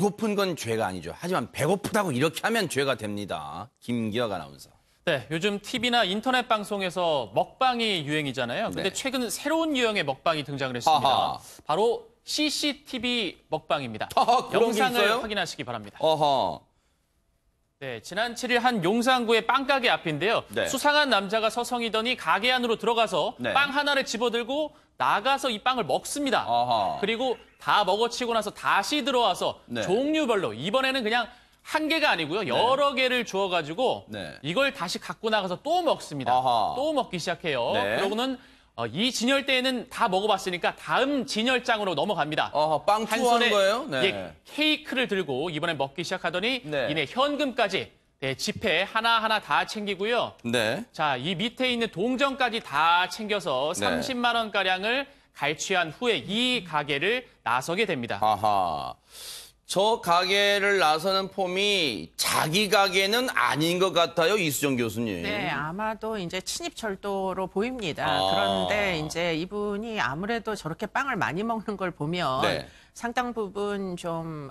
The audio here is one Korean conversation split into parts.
배고픈 건 죄가 아니죠. 하지만 배고프다고 이렇게 하면 죄가 됩니다. 김기혁 아나운서. 네, 요즘 TV나 인터넷 방송에서 먹방이 유행이잖아요. 근데 네. 최근 새로운 유형의 먹방이 등장을 했습니다. 아하. 바로 CCTV 먹방입니다. 아하, 그런 게 영상을 있어요? 확인하시기 바랍니다. 어허. 네, 지난 7일 한 용산구의 빵가게 앞인데요. 네. 수상한 남자가 서성이더니 가게 안으로 들어가서 네. 빵 하나를 집어들고 나가서 이 빵을 먹습니다. 아하. 그리고 다 먹어치고 나서 다시 들어와서 네. 종류별로 이번에는 그냥 한 개가 아니고요. 여러 개를 주워가지고 네. 이걸 다시 갖고 나가서 또 먹습니다. 아하. 또 먹기 시작해요. 네. 그러고는 이 진열대에는 다 먹어봤으니까 다음 진열장으로 넘어갑니다. 어허, 빵 한 투어하는 손에 거예요? 네. 예, 케이크를 들고 이번에 먹기 시작하더니 네. 이내 현금까지 지폐 하나하나 다 챙기고요. 네. 자, 이 밑에 있는 동전까지 다 챙겨서 네. 30만 원가량을 갈취한 후에 이 가게를 나서게 됩니다. 아하. 저 가게를 나서는 폼이 자기 가게는 아닌 것 같아요, 이수정 교수님. 네, 아마도 이제 친입 절도로 보입니다. 아. 그런데 이제 이분이 아무래도 저렇게 빵을 많이 먹는 걸 보면 네. 상당 부분 좀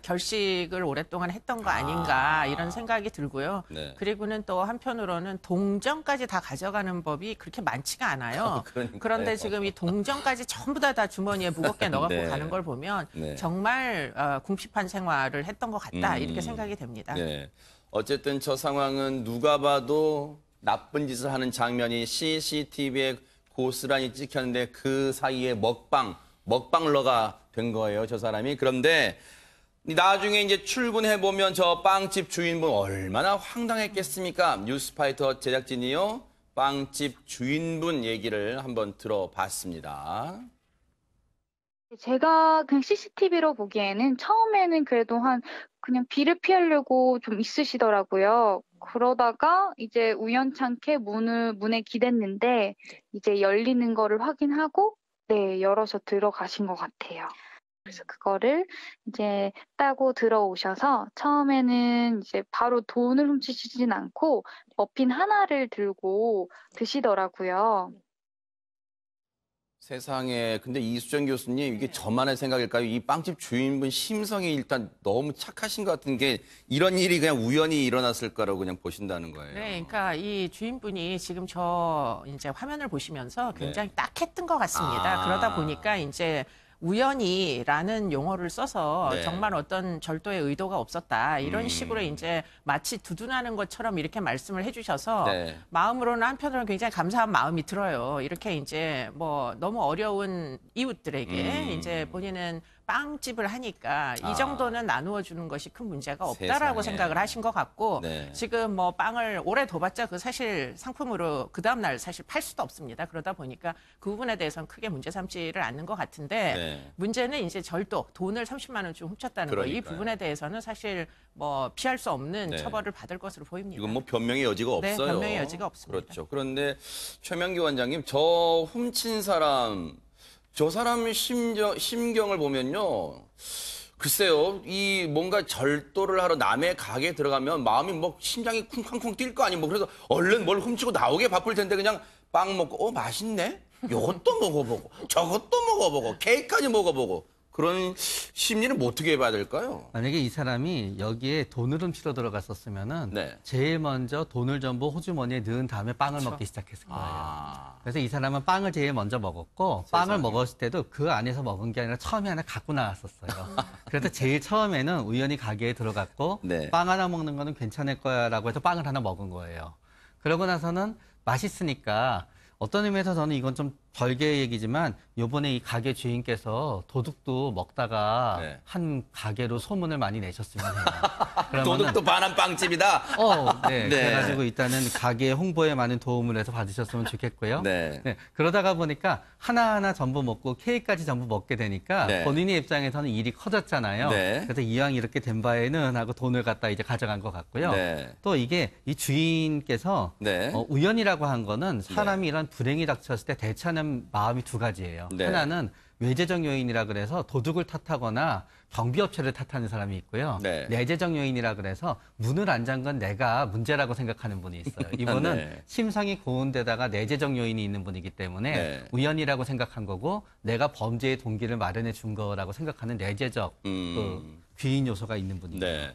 결식을 오랫동안 했던 거 아닌가 이런 생각이 들고요. 네. 그리고는 또 한편으로는 동전까지 다 가져가는 법이 그렇게 많지가 않아요. 그러니까요. 그런데 지금 이 동전까지 전부 다 주머니에 무겁게 넣어갖고 네. 가는 걸 보면 네. 정말 궁핍한 생활을 했던 것 같다 이렇게 생각이 됩니다. 네. 어쨌든 저 상황은 누가 봐도 나쁜 짓을 하는 장면이 CCTV에 고스란히 찍혔는데 그 사이에 먹방러가 된 거예요, 저 사람이. 그런데 나중에 이제 출근해보면 저 빵집 주인분 얼마나 황당했겠습니까? 뉴스파이터 제작진이요, 빵집 주인분 얘기를 한번 들어봤습니다. 제가 그냥 CCTV로 보기에는 처음에는 그래도 그냥 비를 피하려고 좀 있으시더라고요. 그러다가 이제 우연찮게 문에 기댔는데 이제 열리는 거를 확인하고 네, 열어서 들어가신 것 같아요. 그래서 그거를 이제 따고 들어오셔서 처음에는 이제 바로 돈을 훔치시진 않고 머핀 하나를 들고 드시더라고요. 세상에, 근데 이수정 교수님, 이게 저만의 생각일까요? 이 빵집 주인분 심성이 일단 너무 착하신 것 같은 게 이런 일이 그냥 우연히 일어났을 거라고 그냥 보신다는 거예요. 네, 그러니까 이 주인분이 지금 저 이제 화면을 보시면서 굉장히 딱했던 것 같습니다. 아. 그러다 보니까 이제 우연히라는 용어를 써서 네. 정말 어떤 절도의 의도가 없었다. 이런 식으로 이제 마치 두둔하는 것처럼 이렇게 말씀을 해주셔서 네. 마음으로는 한편으로는 굉장히 감사한 마음이 들어요. 이렇게 이제 뭐 너무 어려운 이웃들에게 이제 본인은 빵집을 하니까 이 정도는 나누어 주는 것이 큰 문제가 없다라고 세상에. 생각을 하신 것 같고 네. 지금 뭐 빵을 오래 둬봤자 그 사실 상품으로 그 다음날 사실 팔 수도 없습니다. 그러다 보니까 그 부분에 대해서는 크게 문제 삼지를 않는 것 같은데 네. 문제는 이제 절도, 돈을 30만 원쯤 훔쳤다는 거. 이 그러니까요. 부분에 대해서는 사실 뭐 피할 수 없는 네. 처벌을 받을 것으로 보입니다. 이건 뭐 변명의 여지가 네, 없어요. 변명의 여지가 없습니다. 그렇죠. 그런데 최명기 원장님, 저 훔친 사람, 저 사람 심경을 보면요. 글쎄요, 이 뭔가 절도를 하러 남의 가게에 들어가면 마음이 뭐 심장이 쿵쾅쿵 뛸 거 아니에요. 뭐 그래서 얼른 뭘 훔치고 나오게 바쁠 텐데 그냥 빵 먹고, 맛있네? 요것도 먹어보고, 저것도 먹어보고, 케이크까지 먹어보고. 그런 심리는 뭐 어떻게 해봐야 될까요? 만약에 이 사람이 여기에 돈을 훔치러 들어갔었으면은 네. 제일 먼저 돈을 전부 호주머니에 넣은 다음에 빵을 먹기 시작했을 거예요. 아. 그래서 이 사람은 빵을 제일 먼저 먹었고 빵을 먹었을 때도 그 안에서 먹은 게 아니라 처음에 하나 갖고 나왔었어요. 그래서 제일 처음에는 우연히 가게에 들어갔고 네. 빵 하나 먹는 거는 괜찮을 거야라고 해서 빵을 하나 먹은 거예요. 그러고 나서는 맛있으니까 어떤 의미에서 저는 이건 좀 별개의 얘기지만 요번에 이 가게 주인께서 도둑도 먹다가 네. 한 가게로 소문을 많이 내셨으면 해요. 그러면은 도둑도 반한 빵집이다. 네. 네. 그래가지고 일단은 가게 홍보에 많은 도움을 해서 받으셨으면 좋겠고요. 네. 그러다가 보니까 하나하나 전부 먹고 케이크까지 전부 먹게 되니까 네. 본인의 입장에서는 일이 커졌잖아요. 네. 그래서 이왕 이렇게 된 바에는 하고 돈을 갖다 이제 가져간 것 같고요. 네. 또 이게 이 주인께서 네. 우연이라고 한 거는 사람이 이런 불행이 닥쳤을 때 대처하는 마음이 두 가지예요. 네. 하나는 외재적 요인이라 그래서 도둑을 탓하거나 경비업체를 탓하는 사람이 있고요. 네. 내재적 요인이라 그래서 문을 안 잠근 내가 문제라고 생각하는 분이 있어요. 이분은 네. 심성이 고운 데다가 내재적 요인이 있는 분이기 때문에 네. 우연이라고 생각한 거고 내가 범죄의 동기를 마련해 준 거라고 생각하는 내재적 음. 그 귀인 요소가 있는 분이에요. 네.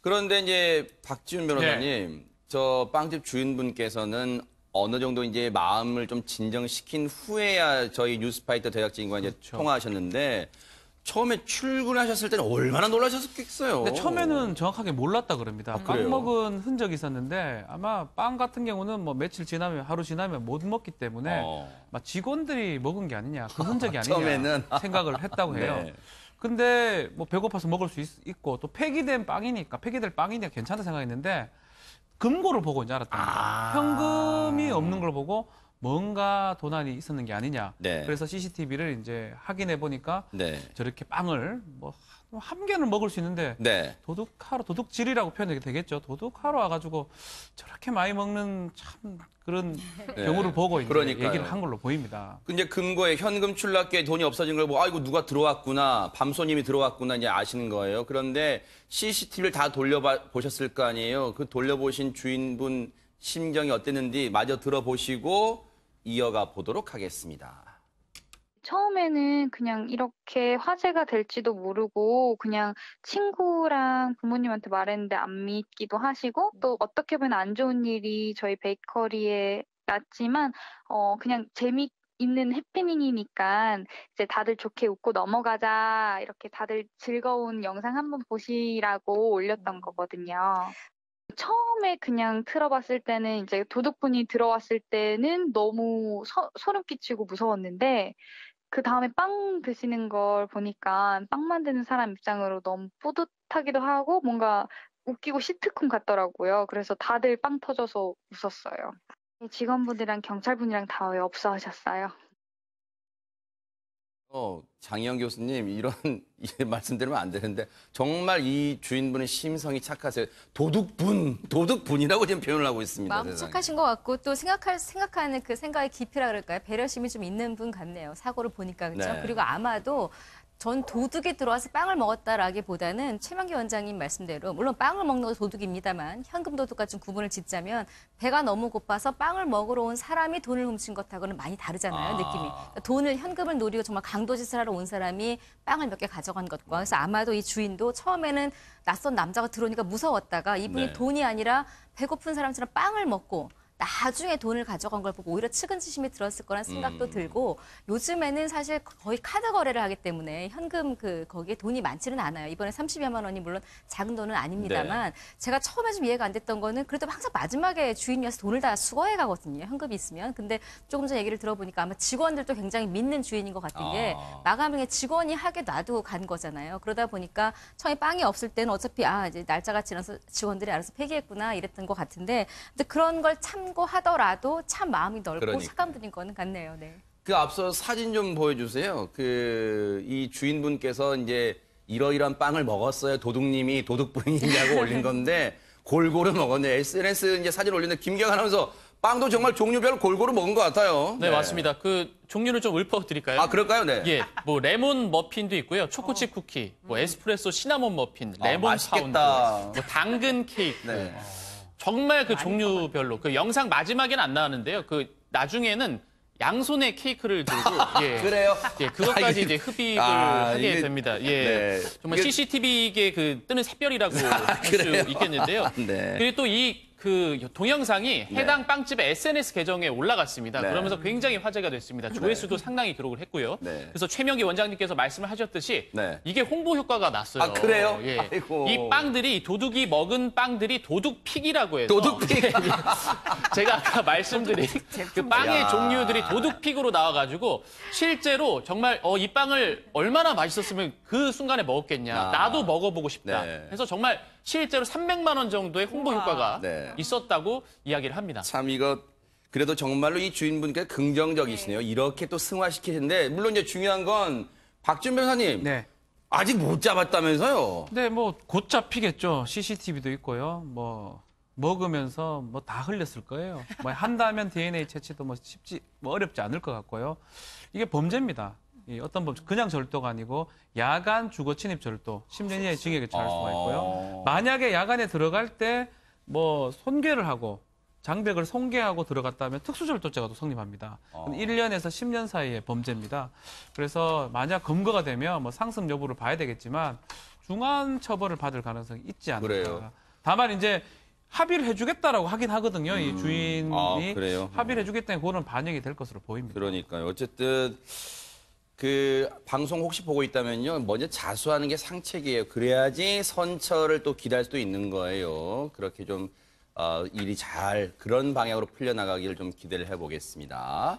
그런데 이제 박지훈 변호사님, 저 빵집 주인분께서는 어느 정도 이제 마음을 좀 진정시킨 후에야 저희 뉴스파이터 제작진과 이제 통화하셨는데 처음에 출근하셨을 때는 얼마나 놀라셨겠어요. 근데 처음에는 정확하게 몰랐다 그럽니다. 그래요? 빵 먹은 흔적이 있었는데 아마 빵 같은 경우는 뭐 며칠 지나면 하루 지나면 못 먹기 때문에 막 직원들이 먹은 게 아니냐 그 흔적이 아니냐 처음에는? 생각을 했다고 해요. 네. 근데 뭐 배고파서 먹을 수 있고 또 폐기된 빵이니까 폐기될 빵이니까 괜찮다 생각했는데 금고를 보고 이제 알았답니다. 아. 현금이 없는 걸 보고 뭔가 도난이 있었는 게 아니냐. 네. 그래서 CCTV를 이제 확인해 보니까 네. 저렇게 빵을 뭐 한 개는 먹을 수 있는데 네. 도둑질이라고 표현이 되겠죠. 도둑하러 와가지고 저렇게 많이 먹는 참 그런 경우를 보고 이제 그러니까요. 얘기를 한 걸로 보입니다. 근데 근거에 현금 출납기에 돈이 없어진 걸 보고 아이고 누가 들어왔구나 밤손님이 들어왔구나 이제 아시는 거예요. 그런데 CCTV를 다 돌려보셨을 거 아니에요. 그 돌려보신 주인분 심정이 어땠는지 마저 들어보시고 이어가 보도록 하겠습니다. 처음에는 그냥 이렇게 화제가 될지도 모르고 그냥 친구랑 부모님한테 말했는데 안 믿기도 하시고 또 어떻게 보면 안 좋은 일이 저희 베이커리에 났지만 그냥 재미있는 해프닝이니까 이제 다들 좋게 웃고 넘어가자 이렇게 다들 즐거운 영상 한번 보시라고 올렸던 거거든요. 처음에 그냥 틀어봤을 때는 이제 도둑분이 들어왔을 때는 너무 소름 끼치고 무서웠는데 그 다음에 빵 드시는 걸 보니까 빵 만드는 사람 입장으로 너무 뿌듯하기도 하고 뭔가 웃기고 시트콤 같더라고요. 그래서 다들 빵 터져서 웃었어요. 직원분들이랑 경찰분이랑 다 왜 없어하셨어요? 장희영 교수님 이런 말씀드리면 안 되는데 정말 이 주인분은 심성이 착하세요. 도둑분이라고 지금 표현을 하고 있습니다. 마음 세상에. 착하신 것 같고 또 생각하는 그 생각의 깊이라 그럴까요? 배려심이 좀 있는 분 같네요. 사고를 보니까 그렇죠. 네. 그리고 아마도 전 도둑이 들어와서 빵을 먹었다라기보다는 최명기 원장님 말씀대로 물론 빵을 먹는 것도 도둑입니다만 현금 도둑과 좀 구분을 짓자면 배가 너무 고파서 빵을 먹으러 온 사람이 돈을 훔친 것하고는 많이 다르잖아요. 느낌이. 그러니까 현금을 노리고 정말 강도짓을 하러 온 사람이 빵을 몇 개 가져간 것과 그래서 아마도 이 주인도 처음에는 낯선 남자가 들어오니까 무서웠다가 이분이 네. 돈이 아니라 배고픈 사람처럼 빵을 먹고 나중에 돈을 가져간 걸 보고 오히려 측은지심이 들었을 거란 생각도 들고 요즘에는 사실 거의 카드 거래를 하기 때문에 현금 거기에 돈이 많지는 않아요. 이번에 30여만 원이 물론 작은 돈은 아닙니다만 제가 처음에 좀 이해가 안 됐던 거는 그래도 항상 마지막에 주인이 와서 돈을 다 수거해 가거든요. 현금이 있으면. 근데 조금 전 얘기를 들어보니까 아마 직원들도 굉장히 믿는 주인인 것 같은 게 마감에 직원이 하게 놔두고 간 거잖아요. 그러다 보니까 처음에 빵이 없을 때는 어차피 이제 날짜가 지나서 직원들이 알아서 폐기했구나 이랬던 것 같은데 근데 그런 걸 참고하더라도 참 마음이 넓고 그러니까요. 착한 분인 거는 같네요. 네. 그 앞서 사진 좀 보여주세요. 이 주인분께서 이제 이러이러한 빵을 먹었어요. 도둑님이 도둑분이냐고 올린 건데 골고루 먹었네. SNS 이제 사진 올리는데 김경 아나운서 빵도 정말 종류별로 골고루 먹은 것 같아요. 네, 맞습니다. 그 종류를 좀 읊어드릴까요? 아 그럴까요? 네. 예, 뭐 레몬 머핀도 있고요, 초코칩 쿠키, 뭐 에스프레소 시나몬 머핀, 레몬 맛있겠다. 파운드, 뭐 당근 케이크. 네. 정말 그 종류별로 그 영상 마지막에는 안 나왔는데요. 그 나중에는 양손에 케이크를 들고 그래요? 예, 그것까지 이제 흡입을 하게 이게- 됩니다. 예. 네. 정말 이게- CCTV계 그 뜨는 샛별이라고 할 수 있겠는데요. 네. 그리고 또 그 동영상이 해당 빵집의 SNS 계정에 올라갔습니다. 네. 그러면서 굉장히 화제가 됐습니다. 조회수도 상당히 기록을 했고요. 네. 그래서 최명기 원장님께서 말씀을 하셨듯이 네. 이게 홍보 효과가 났어요. 아, 그래요? 예. 아이고. 이 빵들이 도둑이 먹은 빵들이 도둑픽이라고 해서 도둑픽. 제가 아까 말씀드린 그 빵의 야. 종류들이 도둑픽으로 나와가지고 실제로 정말 이 빵을 얼마나 맛있었으면 그 순간에 먹었겠냐. 아. 나도 먹어보고 싶다. 네. 그래서 정말 실제로 300만 원 정도의 홍보 효과가 네. 있었다고 이야기를 합니다. 참 이거 그래도 정말로 이 주인분께서 긍정적이시네요. 이렇게 또 승화시키는데 물론 이제 중요한 건 박준 변호사님 네. 아직 못 잡았다면서요? 근데 뭐 곧 잡히겠죠. CCTV도 있고요. 뭐 먹으면서 뭐 다 흘렸을 거예요. 뭐 한다면 DNA 채취도 뭐 어렵지 않을 것 같고요. 이게 범죄입니다. 이 어떤 법 그냥 절도가 아니고 야간 주거 침입 절도 10년 이하의 징역에 처할 수가 있고요. 만약에 야간에 들어갈 때 뭐 손괴를 하고 장벽을 손괴하고 들어갔다면 특수절도죄가 또 성립합니다. 1년에서 10년 사이의 범죄입니다. 그래서 만약 검거가 되면 뭐 상습 여부를 봐야 되겠지만 중한 처벌을 받을 가능성이 있지 않을까. 그래요. 다만 이제 합의를 해주겠다라고 하긴 하거든요. 이 주인이 그래요? 합의를 해주겠다는 그거는 반영이 될 것으로 보입니다. 그러니까요. 어쨌든 그 방송 혹시 보고 있다면요. 먼저 자수하는 게 상책이에요. 그래야지 선처를 또 기대할 수도 있는 거예요. 그렇게 좀 일이 잘 그런 방향으로 풀려나가기를 좀 기대를 해보겠습니다.